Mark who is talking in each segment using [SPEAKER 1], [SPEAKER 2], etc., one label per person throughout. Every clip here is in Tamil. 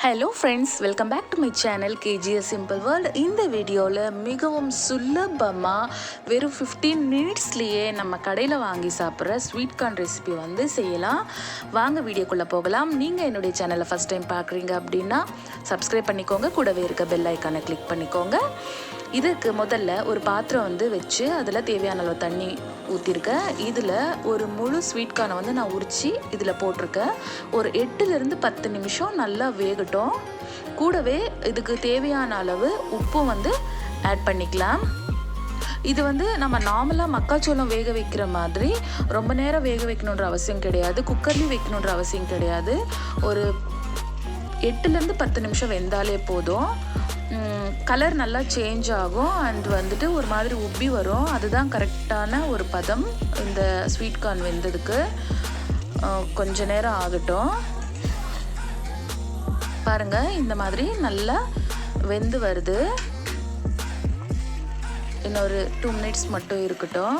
[SPEAKER 1] Hello friends, welcome back to my channel KGS Simple World. இந்த வீடியோவில் மிகவும் சுலபமாக வெறும் 15 மினிட்ஸ்லேயே நம்ம கடையில் வாங்கி சாப்பிட்ற ஸ்வீட் கார்ன் ரெசிபி வந்து செய்யலாம். வாங்க வீடியோக்குள்ளே போகலாம். நீங்கள் என்னுடைய சேனலை ஃபஸ்ட் டைம் பார்க்குறீங்க அப்படின்னா சப்ஸ்கிரைப் பண்ணிக்கோங்க, கூடவே இருக்க பெல் ஐக்கானை கிளிக் பண்ணிக்கோங்க. இதுக்கு முதல்ல ஒரு பாத்திரம் வந்து வச்சு அதில் தேவையான அளவு தண்ணி ஊற்றிருக்கேன். இதில் ஒரு முழு ஸ்வீட் கார்னை வந்து நான் உரித்து இதில் போட்டிருக்கேன். ஒரு 8லேருந்து 10 நிமிஷம் நல்லா வேகட்டும். கூடவே இதுக்கு தேவையான அளவு உப்பும் வந்து ஆட் பண்ணிக்கலாம். இது வந்து நம்ம நார்மலாக மக்காச்சோளம் வேக வைக்கிற மாதிரி ரொம்ப நேரம் வேக வைக்கணுன்ற அவசியம் கிடையாது, குக்கர்லேயும் வைக்கணுன்ற அவசியம் கிடையாது. ஒரு 8லேருந்து 10 நிமிஷம் வெந்தாலே போதும். கலர் நல்லா சேஞ்ச் ஆகும் அண்ட் வந்துட்டு ஒரு மாதிரி உப்பி வரும். அதுதான் கரெக்டான ஒரு பதம். இந்த ஸ்வீட் கார்ன் வெந்ததுக்கு கொஞ்ச நேரம் ஆகட்டும். பாருங்கள், இந்த மாதிரி நல்லா வெந்து வருது. இன்னொரு 2 மினிட்ஸ் மட்டும் இருக்கட்டும்.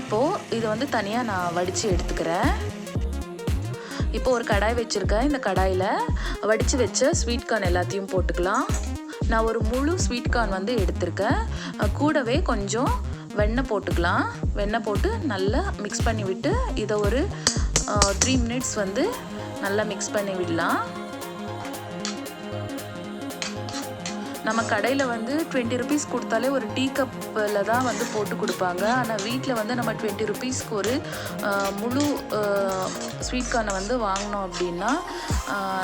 [SPEAKER 1] இப்போது இது வந்து தனியாக நான் வடித்து எடுத்துக்கிறேன். இப்போ ஒரு கடாய் வச்சுருக்கேன். இந்த கடாயில் வடித்து வச்ச ஸ்வீட் கார்ன் எல்லாத்தையும் போட்டுக்கலாம். நான் ஒரு முழு ஸ்வீட் கார்ன் வந்து எடுத்திருக்கேன். கூடவே கொஞ்சம் வெண்ணெய் போட்டுக்கலாம். வெண்ணெய் போட்டு நல்லா மிக்ஸ் பண்ணி விட்டு இதை ஒரு 3 மினிட்ஸ் வந்து நல்லா மிக்ஸ் பண்ணி விடலாம். நம்ம கடையில் வந்து 20 ருபீஸ் கொடுத்தாலே ஒரு டீ கப்பில் தான் வந்து போட்டு கொடுப்பாங்க. ஆனால் வீட்டில் வந்து நம்ம 20 ருபீஸ்க்கு ஒரு முழு ஸ்வீட் கார்னை வந்து வாங்கினோம் அப்படின்னா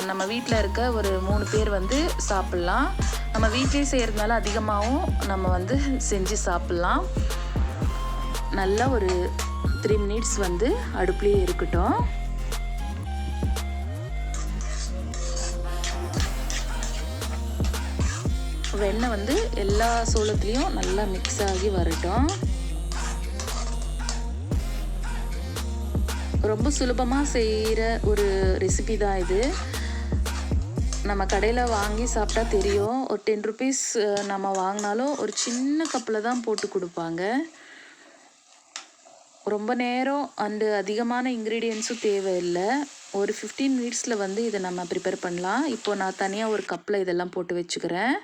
[SPEAKER 1] நம்ம வீட்டில் இருக்க ஒரு 3 பேர் வந்து சாப்பிட்லாம். நம்ம வீட்டிலே செய்கிறதுனால அதிகமாகவும் நம்ம வந்து செஞ்சு சாப்பிட்லாம். நல்லா ஒரு 3 மினிட்ஸ் வந்து அடுப்புலேயே இருக்கட்டும். வெண்ணெய் வந்து எல்லா சோளத்துலேயும் நல்லா மிக்ஸ் ஆகி வரட்டும். ரொம்ப சுலபமாக செய்கிற ஒரு ரெசிபி தான் இது. நம்ம கடையில் வாங்கி சாப்பிட்டா தெரியும். ஒரு 10 ருபீஸ் நம்ம வாங்கினாலும் ஒரு சின்ன கப்பில் தான் போட்டு கொடுப்பாங்க. ரொம்ப நேரம் அண்டு அதிகமான இன்க்ரீடியன்ஸும் தேவையில்லை. ஒரு 15 மினிட்ஸில் வந்து இதை நம்ம ப்ரிப்பேர் பண்ணலாம். இப்போது நான் தனியாக ஒரு கப்பில் இதெல்லாம் போட்டு வச்சுக்கிறேன்.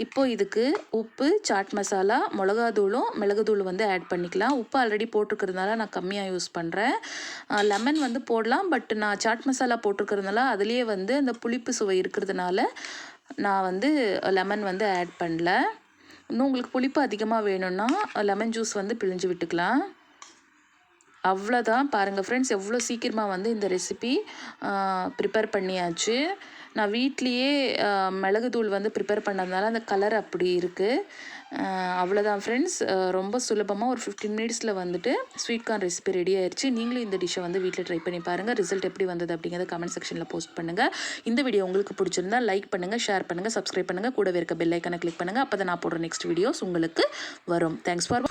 [SPEAKER 1] இப்போது இதுக்கு உப்பு, சாட் மசாலா, மிளகுத்தூளும் வந்து ஆட் பண்ணிக்கலாம். உப்பு ஆல்ரெடி போட்டிருக்கிறதுனால நான் கம்மியாக யூஸ் பண்ணுறேன். லெமன் வந்து போடலாம், பட் நான் சாட் மசாலா போட்டிருக்கிறதுனால அதுலேயே வந்து அந்த புளிப்பு சுவை இருக்கிறதுனால நான் வந்து லெமன் வந்து ஆட் பண்ணல. இன்னும் உங்களுக்கு புளிப்பு அதிகமாக வேணும்னா லெமன் ஜூஸ் வந்து பிழிஞ்சு விட்டுக்கலாம். அவ்வளோதான். பாருங்கள் ஃப்ரெண்ட்ஸ், எவ்வளோ சீக்கிரமாக வந்து இந்த ரெசிபி ப்ரிப்பேர் பண்ணியாச்சு. நான் வீட்லேயே மிளகுத்தூள் வந்து ப்ரிப்பேர் பண்ணதுனால அந்த கலர் அப்படி இருக்குது. அவ்வளோதான் ஃப்ரெண்ட்ஸ், ரொம்ப சுலபமாக ஒரு 15 மினிட்ஸில் வந்துட்டு ஸ்வீட் கார்ன் ரெசிபி ரெடி ஆயிடுச்சு. நீங்களும் இந்த டிஷ்ஷை வந்து வீட்டில் ட்ரை பண்ணி பாருங்கள். ரிசல்ட் எப்படி வந்தது அப்படிங்கிறத கமெண்ட் செக்ஷனில் போஸ்ட் பண்ணுங்கள். இந்த வீடியோ உங்களுக்கு பிடிச்சிருந்தா லைக் பண்ணுங்கள், ஷேர் பண்ணுங்கள், சப்ஸ்கிரைப் பண்ணுங்கள், கூடவே இருக்க பெல் ஐக்கானை கிளிக் பண்ணுங்கள். அப்போ தான் நான் போடுற நெக்ஸ்ட் வீடியோஸ் உங்களுக்கு வரும். Thanks for